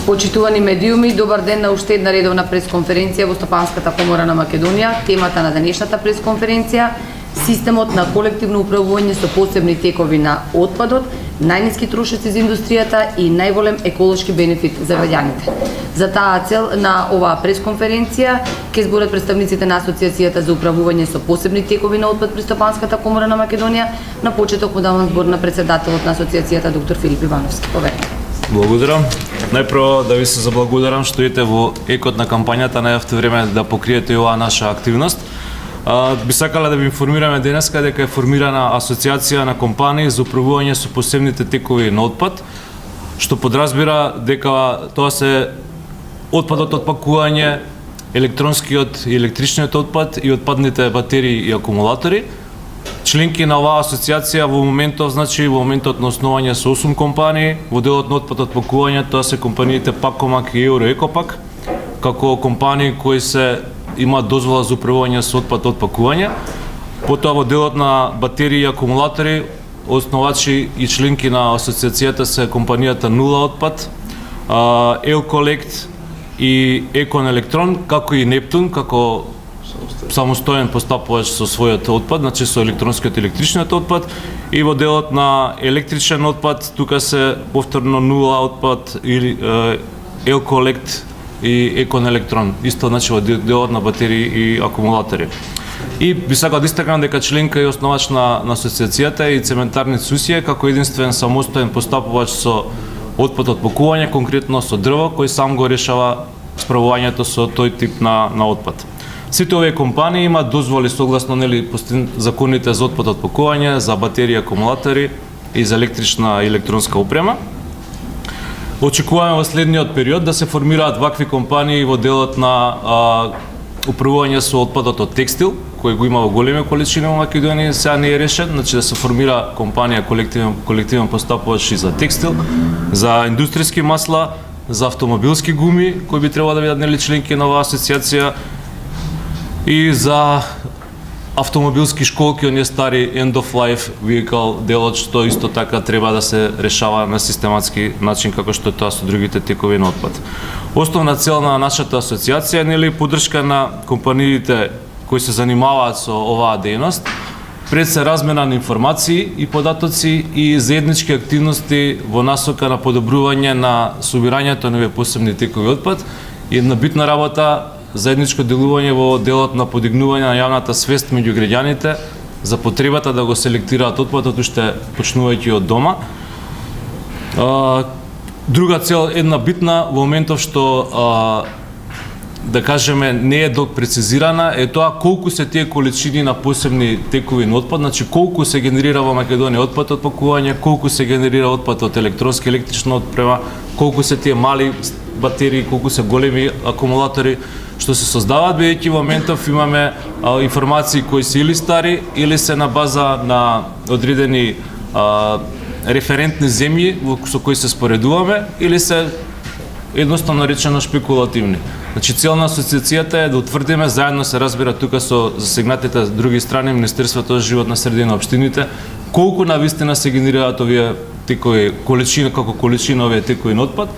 Почитувани медиуми, добар ден на уште една редовна пресконференција во Стопанската комора на Македонија. Темата на денешната пресконференција – системот на колективно управување со посебни текови на отпадот, најниски трошоци за индустријата и најголем еколошки бенефит за граѓаните. За таа цел на оваа пресконференција ќе зборат представниците на Асоциацијата за управување со посебни текови на отпад при Стопанската комора на Македонија. На почеток му давам збор на председателот на Асоциацијата доктор Филип Ивановски. Поверете. Благодарам. Најпрво да ви се заблагодарам што идете во екот на кампањата, најавте време да покриете оваа наша активност. Би сакала да ви информираме денеска дека е формирана асоциација на компании за управување со посебните текови на отпад, што подразбира дека тоа се отпадот од пакување, електронскиот и електричниот отпад и отпадните батерии и акумулатори. Членки на оваа асоциација во моментот на основање со 8 компании, во делот на отпад од пакување тоа се компаниите Пакомак и Евроекопак, како компании кои се имаат дозвола за управување со отпад од пакување. Потоа во делот на батерии и акумулатори, основачи и членки на асоциацијата се компанијата Нула отпад, Елколект и Екон Електрон, како и Нептун, како самостоен постапувач со својот отпад, значи со електронскиот и електричниот отпад, и во делот на електричен отпад, тука се повторно Нула отпад или Елколект и Екон Електрон, исто значи во делот на батерии и акумулатори. И би сакал да истакнам дека членка и основач на асоциацијата и Цементарни Сусија како единствен самостоен постапувач со отпад од пакување, конкретно со дрво, кој сам го решава справувањето со тој тип на отпад. Сите овие компании имаат дозволи согласно законите за отпад од пакување, за батерии, акумулатори и за електрична и електронска опрема. Очекуваме во следниот период да се формираат вакви компании во делот на управување со отпадот од текстил, кој го има во големи количини во Македонија, сега не е решен, значи да се формира компанија колективен постапувач и за текстил, за индустријски масла, за автомобилски гуми, кои би требало да бидат нели членки на оваа асоциација, и за автомобилски школки, оние стари end of life vehicle делот, што исто така треба да се решава на систематски начин како што е тоа со другите текови на отпад. Основна цел на нашата асоциација е нели поддршка на компаниите кои се занимаваат со оваа дејност, пред се размена на информации и податоци и заеднички активности во насока на подобрување на собирањето на овие посебни текови отпад и една битна работа заедничко делување во делот на подигнување на јавната свест меѓу граѓаните за потребата да го селектираат отпадот уште почнувајќи од дома. Друга цел, една битна во моментов што да кажеме не е прецизирана, е тоа колку се тие количини на посебни текови на отпад, значи колку се генерира во Македонија отпад од пакување, колку се генерира отпад од електронска и електрична отпрема, колку се тие мали батерии, колку се големи акумулатори што се создаваат, бидејќи во моментов имаме информации кои се или стари, или се на база на одредени референтни земји со кои се споредуваме, или се едноставно речено шпекулативни. Значи цел на асоциацијата е да утврдиме, заедно се разбира тука со засегнатите други страни, Министерството за животна средина, општините, колку навистина се генерираат овие текови количина, како количина овие текови на отпад.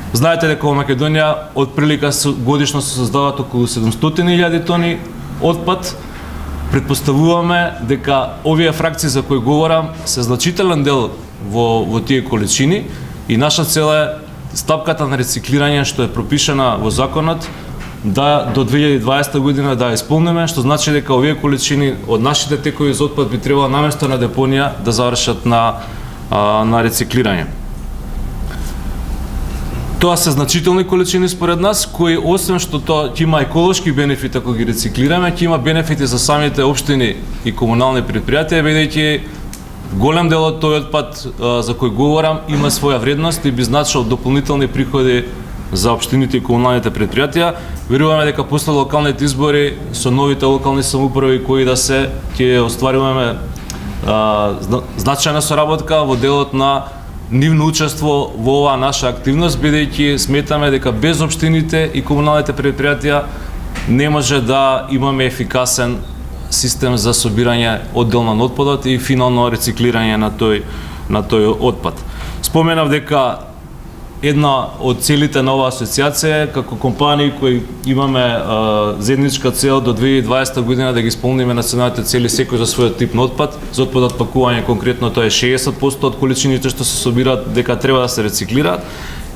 Знаете дека во Македонија од прилика годишно се создаваат околу 700.000 тони отпад. Предпоставуваме дека овие фракции за кои говорам се значителен дел во тие количини и наша цел е стапката на рециклирање што е пропишана во законот да до 2020 година да ја исполниме, што значи дека овие количини од нашите текови за отпад би требало наместо на депонија да завршат на рециклирање. Тоа се значителни количини според нас, кои освен што тоа ќе има еколошки бенефит ако ги рециклираме, ќе има бенефити за самите општини и комунални предпријатија, бидејќи голем дел од тој отпад за кој говорам има своја вредност и би значил дополнителни приходи за општините и комуналните предпријатија. Веруваме дека после локалните избори со новите локални самоуправи кои да се ќе остваруваме значајна соработка во делот на нивно учество во оваа наша активност, бидејќи сметаме дека без општините и комуналните предпријатија не може да имаме ефикасен систем за собирање одделно на отпадот и финално рециклирање на тој отпад. Споменав дека една од целите на оваа асоциација е како компании кои имаме заедничка цел до 2020 година да ги исполниме националните цели секој за својот тип на отпад. За отпадот пакување конкретно тоа е 60% од количините што се собираат дека треба да се рециклираат.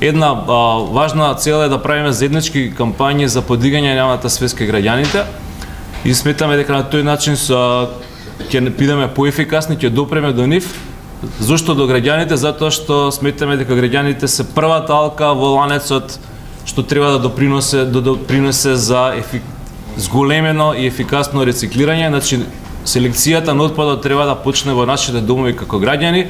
Една важна цел е да правиме заеднички кампањи за подигање на јавната свест кај граѓаните и сметаме дека на тој начин ќе бидеме поефикасни, ќе допреме до нив. Зошто до граѓаните? Затоа што сметаме дека граѓаните се првата алка во ланецот што треба да допринесе за зголемено и ефикасно рециклирање. Значи, селекцијата на отпадот треба да почне во нашите домови како граѓани,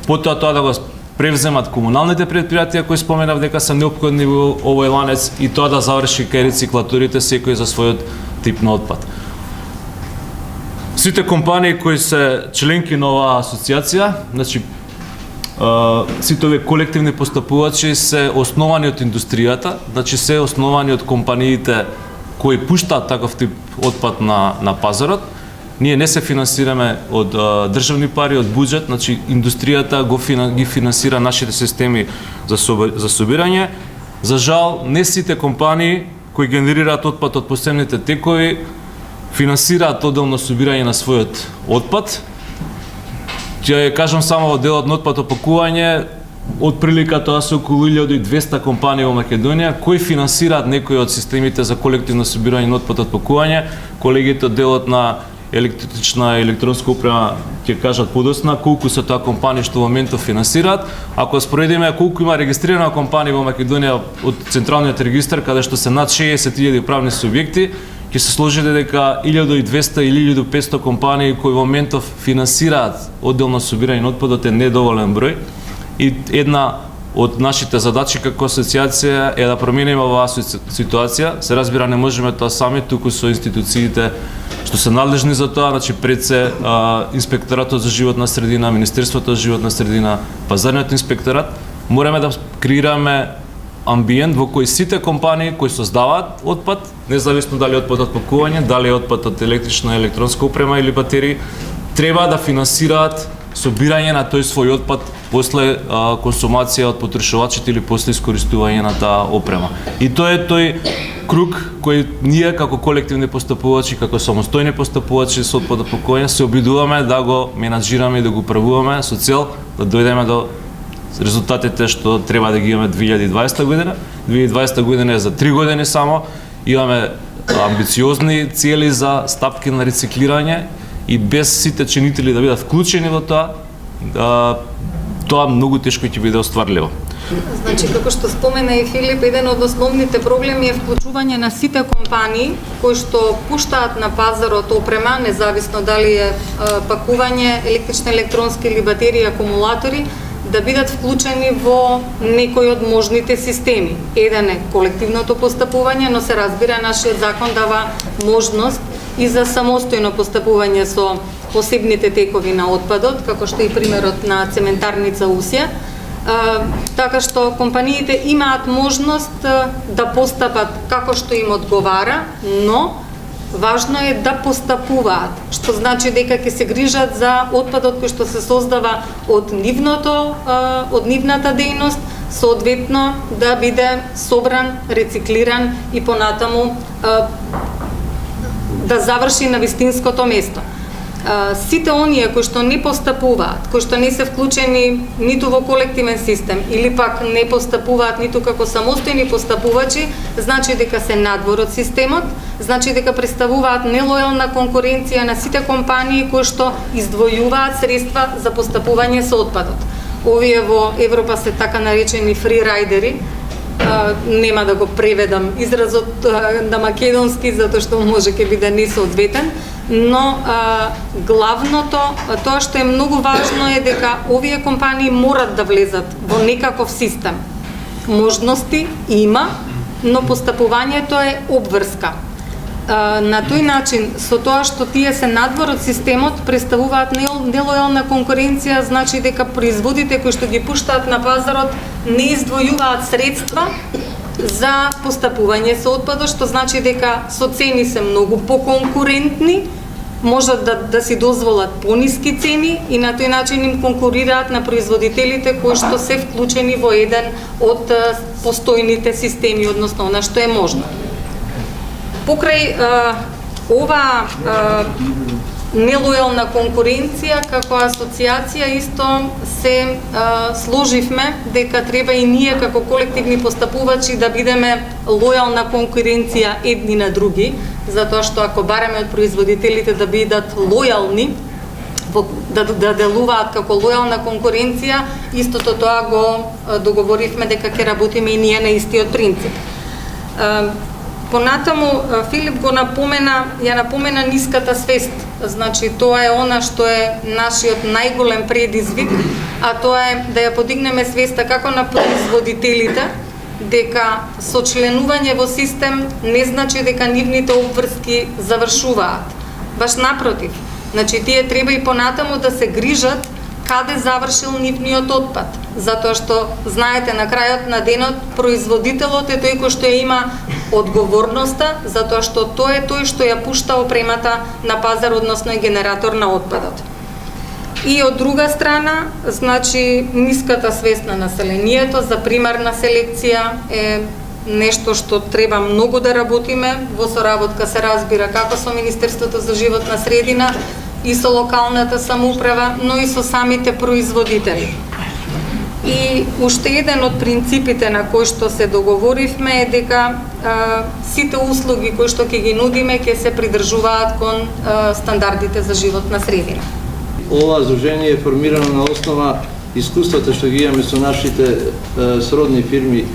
потоа тоа да го превземат комуналните претпријатија кои споменав дека се неопходни во овој ланец и тоа да заврши кај рециклаторите секој за својот тип на отпад. Сите компании кои се членки на оваа асоциација, значи сите овие колективни постапувачи се основани од индустријата, значи се основани од компаниите кои пуштаат таков тип отпад на пазарот. Ние не се финансираме од државни пари, од буџет, значи индустријата ги финансира нашите системи за собирање. За жал, не сите компании кои генерираат отпад од посебните текови финансираат одделно собирање на својот отпад. Ќе кажам само во делот на отпад опакување, од прилика тоа се околу 1200 компании во Македонија кои финансираат некои од системите за колективно собирање на отпад од пакување. Колегите од делот на електрична и електронска опрема ќе кажат подоцна колку се тоа компании што во моментов финансираат. Ако споредиме колку има регистрирана компанија во Македонија од Централниот регистар, каде што се над 60.000 правни субјекти, ќе се сложите дека 1200 или 1500 компании кои во моментов финансираат одделно собирање на отпадот е недоволен број. И една од нашите задачи како асоциација е да промениме оваа ситуација. Се разбира, не можеме тоа сами, туку со институциите што се надлежни за тоа, значи пред се Инспекторатот за животна средина, Министерството за животна средина, Пазарниот инспекторат, мораме да креираме амбиент во кој сите компании кои создаваат отпад, независно дали е отпад од пакување, дали е отпад од електрична и електронска опрема или батерии, треба да финансираат собирање на тој свој отпад после консумација од потрошувачите или после искористување на таа опрема. И тоа е тој круг кој ние како колективни постапувачи, како самостојни постапувачи со отпад од пакување се обидуваме да го менаџираме и да го правуваме со цел да дојдеме до резултатите што треба да ги имаме 2020 година. 2020 година е за 3 години само. Имаме амбициозни цели за стапки на рециклирање и без сите чинители да бидат вклучени во тоа, тоа многу тешко ќе биде остварливо. Значи, како што спомена и Филип, еден од основните проблеми е вклучување на сите компании кои што пуштаат на пазарот опрема, независно дали е пакување, електрична, електронска или батерии, акумулатори, да бидат вклучени во некој од можните системи. Еден е колективното постапување, но се разбира нашиот закон дава можност и за самостојно постапување со посебните текови на отпадот, како што и примерот на цементарница Усија. Така што компаниите имаат можност да постапат како што им одговара, но важно е да постапуваат, што значи дека ќе се грижат за отпадот кој што се создава од нивната дејност, соодветно да биде собран, рециклиран и понатаму да заврши на вистинското место. Сите оние кои што не постапуваат, кои што не се вклучени ниту во колективен систем или пак не постапуваат ниту како самостојни постапувачи, значи дека се надвор од системот, значи дека представуваат нелојална конкуренција на сите компании кои што издвојуваат средства за постапување со отпадот. Овие во Европа се така наречени фрирайдери, нема да го преведам изразот на македонски затоа што може ќе биде несоодветен, но главното, тоа што е многу важно е дека овие компании морат да влезат во некаков систем. Можности има, но постапувањето е обврска. На тој начин, со тоа што тие се надвор од системот, представуваат нелојална конкуренција, значи дека производите кои што ги пуштаат на пазарот не издвојуваат средства за постапување со отпадот, што значи дека со цени се многу поконкурентни можат да си дозволат пониски цени и на тој начин им конкурираат на производителите кои што се вклучени во еден од постојните системи, односно на што е можно. Покрај ова нелојална конкуренција, како асоциација исто се сложивме дека треба и ние како колективни постапувачи да бидеме лојална конкуренција едни на други, затоа што ако бараме од производителите да бидат лојални, да делуваат како лојална конкуренција, истото тоа го договоривме дека ќе работиме и ние на истиот принцип. Понатаму Филип го ја напомена ниската свест. Значи тоа е она што е нашиот најголем предизвик, а тоа е да ја подигнеме свеста како на производителите дека сочленување во систем не значи дека нивните обврски завршуваат. Баш напротив. Значи тие треба и понатаму да се грижат каде завршил нивниот отпад, затоа што знаете на крајот на денот производителот е тој кој што ја има одговорноста, затоа што тој е тој што ја пушта опремата на пазар, односно е генератор на отпадот. И од друга страна, значи ниската свест на населението за примарна селекција е нешто што треба многу да работиме, во соработка се разбира како со Министерството за животна средина и со локалната самоуправа, но и со самите производители. И уште еден од принципите на кои што се договоривме е дека сите услуги кои што ќе ги нудиме ќе се придржуваат кон стандардите за животна средина. Ова здружение е формирано на основа искуствата што ги имаме со нашите сродни фирми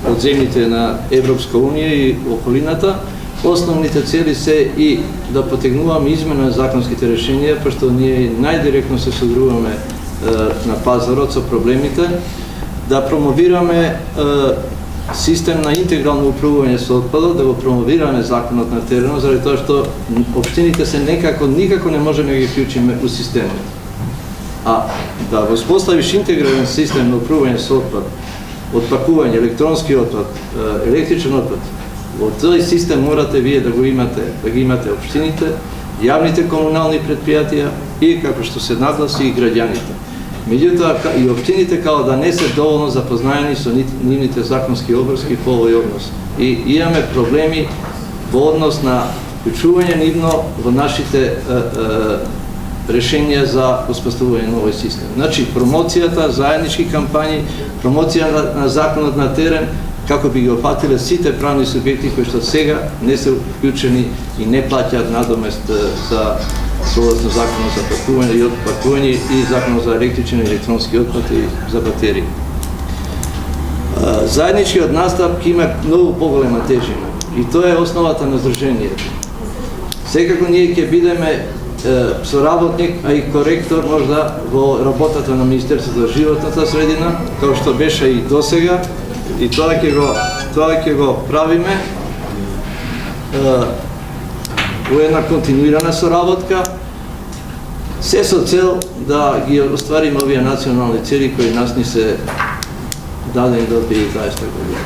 од земјите на Европска унија и околината. Основните цели се и да потегнуваме измена на законските решенија, пошто ние најдиректно се содружуваме на пазарот со проблемите, да промовираме систем на интегрално управување со отпадот, да го промовираме законот на теренот, заради тоа што општините се никако не можеме да ги вклучиме у системот. А да воспоставиш интегрален систем на управување со отпад, отпакување, електронски отпад, електричен отпад, во тој систем морате вие да ги имате општините, јавните комунални предпријатија и како што се нагласи и граѓаните. Меѓутоа и општините као да не се доволно запознаени со нивните законски обврски по овој однос. И имаме проблеми во однос на вклучување нивно во нашите решенија за успоставување на овој систем. Значи промоцијата, заеднички кампањи, промоција на законот на терен, како би ги опфатиле сите правни субјекти кои што сега не се вклучени и не плаќаат надомест за согласно законот за пакување и отпакување и законот за електричен и електронски отпад и за батерии. Заедничкиот настап има многу поголема тежина и тоа е основата на здружението. Секако ние ќе бидеме соработник, а и коректор можда во работата на Министерството за животната средина, како што беше и досега, и тоа ќе го правиме во една континуирана соработка, се со цел да ги оствариме овие национални цели кои нас ни се дадени до 2020 година.